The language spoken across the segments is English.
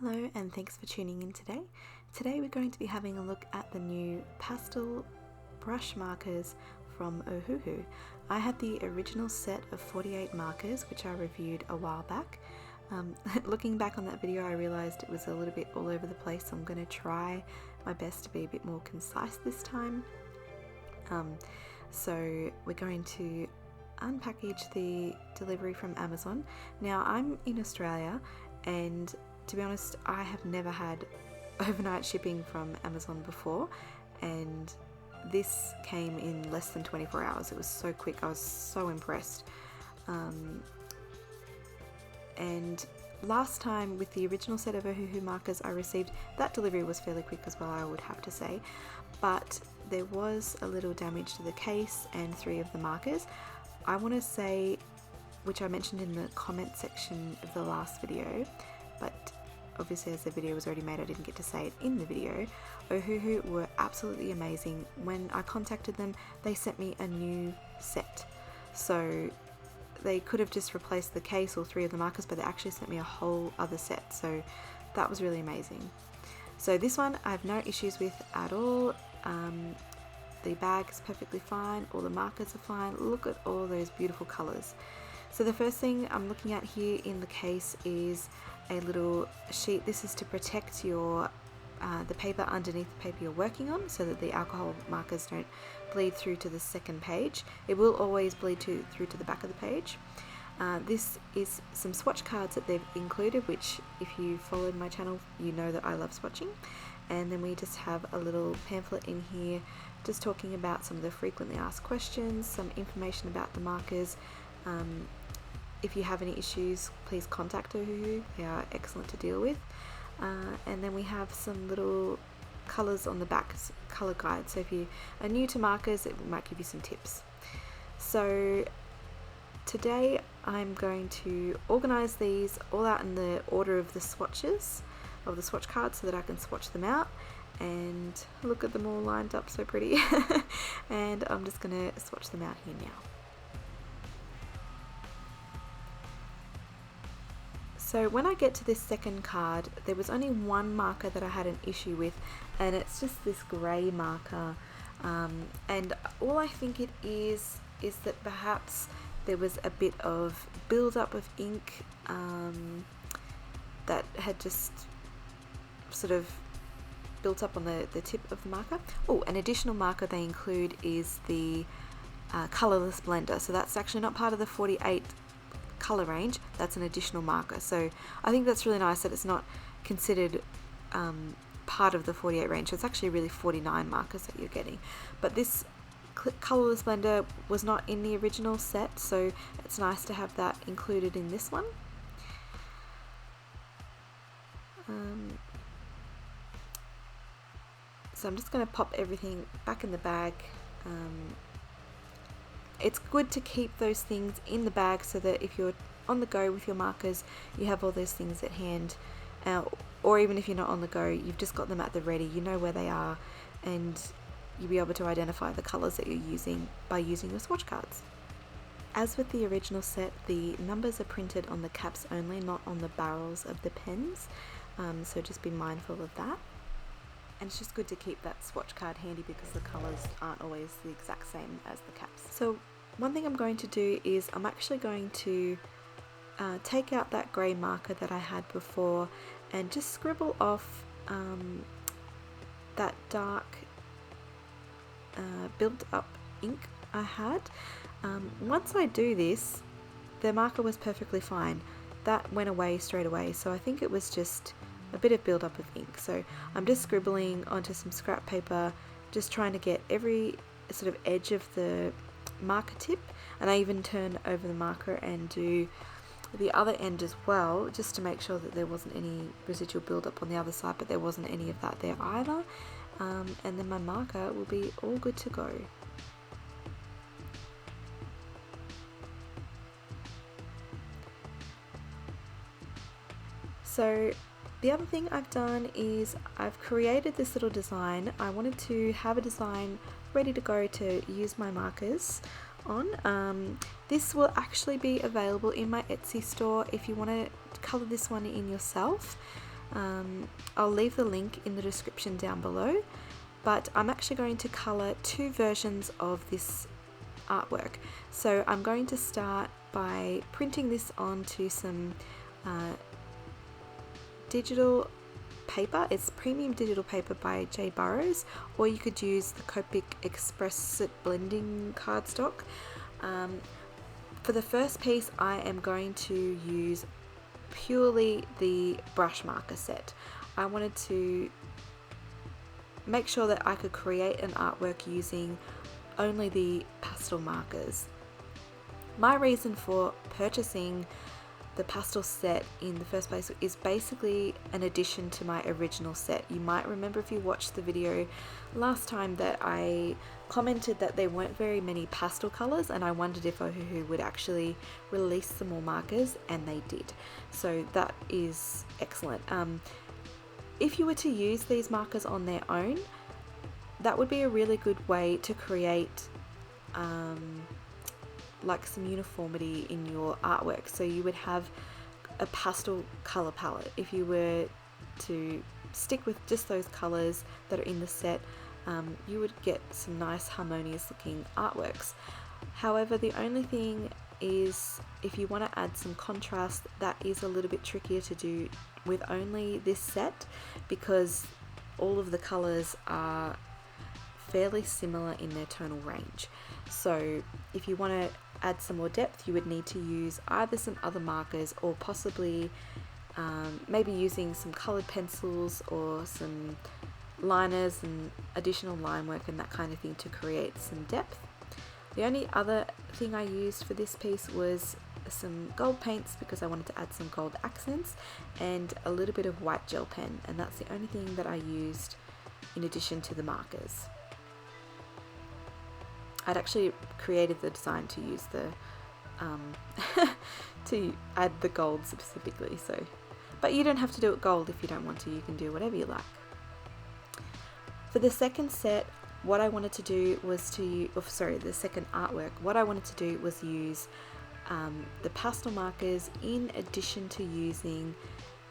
Hello and thanks for tuning in today. Today we're going to be having a look at the new pastel brush markers from Ohuhu. I had the original set of 48 markers which I reviewed a while back. Looking back on that video, I realized it was a little bit all over the place, so I'm going to try my best to be a bit more concise this time. So we're going to unpackage the delivery from Amazon. Now I'm in Australia, and to be honest, I have never had overnight shipping from Amazon before, and this came in less than 24 hours. It was so quick. I was so impressed. And last time with the original set of Ohuhu markers I received, that delivery was fairly quick as well, I would have to say, but there was a little damage to the case and 3 of the markers. I want to say, which I mentioned in the comment section of the last video, but obviously as the video was already made I didn't get to say it in the video, Ohuhu were absolutely amazing. When I contacted them, they sent me a new set. So they could have just replaced the case or 3 of the markers, but they actually sent me a whole other set, so that was really amazing. So this one I have no issues with at all. The bag is perfectly fine, all the markers are fine. Look at all those beautiful colours. So the first thing I'm looking at here in the case is a little sheet. This is to protect your the paper underneath the paper you're working on, so that the alcohol markers don't bleed through to the second page. It will always bleed through to the back of the page. This is some swatch cards that they've included, which if you followed my channel you know that I love swatching. And then we just have a little pamphlet in here just talking about some of the frequently asked questions, some information about the markers. If you have any issues, please contact Ohuhu. They are excellent to deal with. And then we have some little colours on the back, colour guide. So if you are new to markers, it might give you some tips. So today I'm going to organise these all out in the order of the swatches, of the swatch cards, so that I can swatch them out. And look at them all lined up so pretty. And I'm just going to swatch them out here now. So when I get to this second card, there was only one marker that I had an issue with, and it's just this grey marker. And all I think it is that perhaps there was a bit of build-up of ink that had just sort of built up on the tip of the marker. Oh, an additional marker they include is the colourless blender. So that's actually not part of the 48 colour range, that's an additional marker. So I think that's really nice that it's not considered part of the 48 range. So it's actually really 49 markers that you're getting. But this colourless blender was not in the original set, so it's nice to have that included in this one. So I'm just going to pop everything back in the bag. It's good to keep those things in the bag so that if you're on the go with your markers, you have all those things at hand. Or even if you're not on the go, you've just got them at the ready, you know where they are, and you'll be able to identify the colours that you're using by using your swatch cards. As with the original set, the numbers are printed on the caps only, not on the barrels of the pens, so just be mindful of that. And it's just good to keep that swatch card handy because the colours aren't always the exact same as the caps. So one thing I'm going to do is I'm actually going to take out that grey marker that I had before and just scribble off that dark built up ink I had. Once I do this, the marker was perfectly fine. That went away straight away, so I think it was just a bit of build-up of ink. So I'm just scribbling onto some scrap paper, just trying to get every sort of edge of the marker tip, and I even turn over the marker and do the other end as well, just to make sure that there wasn't any residual build-up on the other side, but there wasn't any of that there either. And then my marker will be all good to go. So the other thing I've done is I've created this little design. I wanted to have a design ready to go to use my markers on. This will actually be available in my Etsy store if you want to colour this one in yourself. I'll leave the link in the description down below, but I'm actually going to colour 2 versions of this artwork. So I'm going to start by printing this onto some digital paper. It's premium digital paper by J. Burrows, or you could use the Copic Express blending cardstock. For the first piece, I am going to use purely the brush marker set. I wanted to make sure that I could create an artwork using only the pastel markers. My reason for purchasing the pastel set in the first place is basically an addition to my original set. You might remember if you watched the video last time that I commented that there weren't very many pastel colours, and I wondered if Ohuhu would actually release some more markers, and they did. So that is excellent. If you were to use these markers on their own, that would be a really good way to create like some uniformity in your artwork. So you would have a pastel color palette. If you were to stick with just those colors that are in the set, you would get some nice harmonious looking artworks. However, the only thing is, if you want to add some contrast, that is a little bit trickier to do with only this set, because all of the colors are fairly similar in their tonal range. So if you want to add some more depth, you would need to use either some other markers, or possibly maybe using some colored pencils or some liners and additional line work and that kind of thing to create some depth. The only other thing I used for this piece was some gold paints, because I wanted to add some gold accents, and a little bit of white gel pen, and that's the only thing that I used in addition to the markers. I'd actually created the design to use the to add the gold specifically, so, but you don't have to do it gold if you don't want to. You can do whatever you like. For the second set, what I wanted to do was the second artwork, what I wanted to do was use the pastel markers in addition to using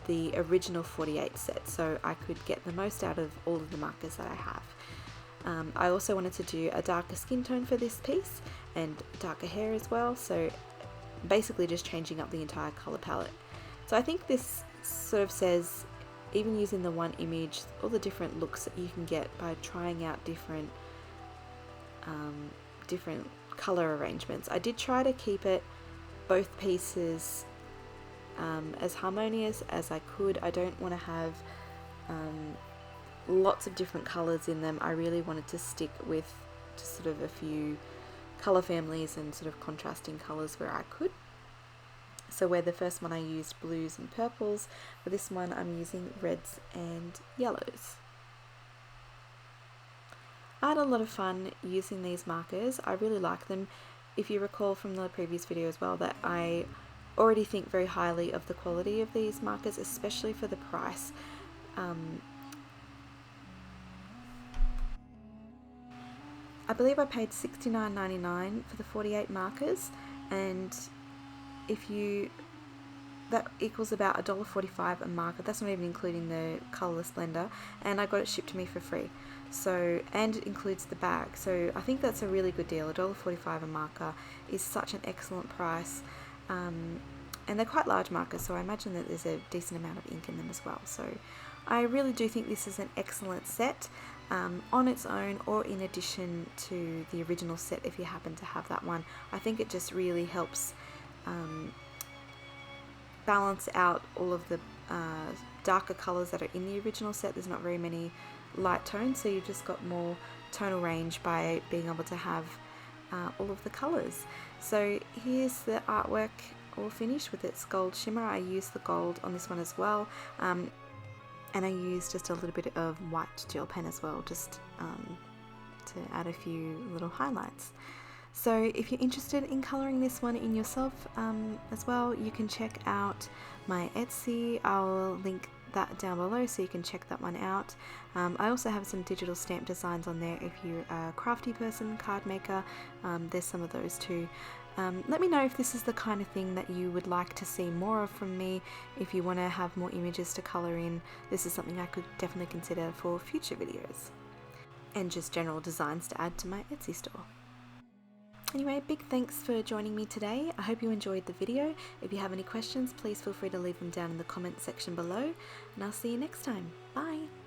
the original 48 set, so I could get the most out of all of the markers that I have. I also wanted to do a darker skin tone for this piece and darker hair as well, so basically just changing up the entire color palette. So I think this sort of says, even using the one image, all the different looks that you can get by trying out different color arrangements. I did try to keep it, both pieces, as harmonious as I could. I don't want to have lots of different colors in them. I really wanted to stick with just sort of a few color families and sort of contrasting colors where I could. So where the first one I used blues and purples, for this one I'm using reds and yellows. I had a lot of fun using these markers. I really like them. If you recall from the previous video as well, that I already think very highly of the quality of these markers, especially for the price. I believe I paid $69.99 for the 48 markers, and that equals about $1.45 a marker. That's not even including the colourless blender, and I got it shipped to me for free. So, and it includes the bag. So I think that's a really good deal. $1.45 a marker is such an excellent price, and they're quite large markers, so I imagine that there's a decent amount of ink in them as well. So I really do think this is an excellent set. On its own, or in addition to the original set if you happen to have that one. I think it just really helps balance out all of the darker colours that are in the original set. There's not very many light tones, so you've just got more tonal range by being able to have all of the colours. So here's the artwork all finished with its gold shimmer. I used the gold on this one as well. And I used just a little bit of white gel pen as well, just to add a few little highlights. So if you're interested in colouring this one in yourself as well, you can check out my Etsy. I'll link that down below so you can check that one out. I also have some digital stamp designs on there if you're a crafty person, card maker. There's some of those too. Let me know if this is the kind of thing that you would like to see more of from me. If you want to have more images to colour in, this is something I could definitely consider for future videos. And just general designs to add to my Etsy store. Anyway, big thanks for joining me today. I hope you enjoyed the video. If you have any questions, please feel free to leave them down in the comment section below, and I'll see you next time. Bye!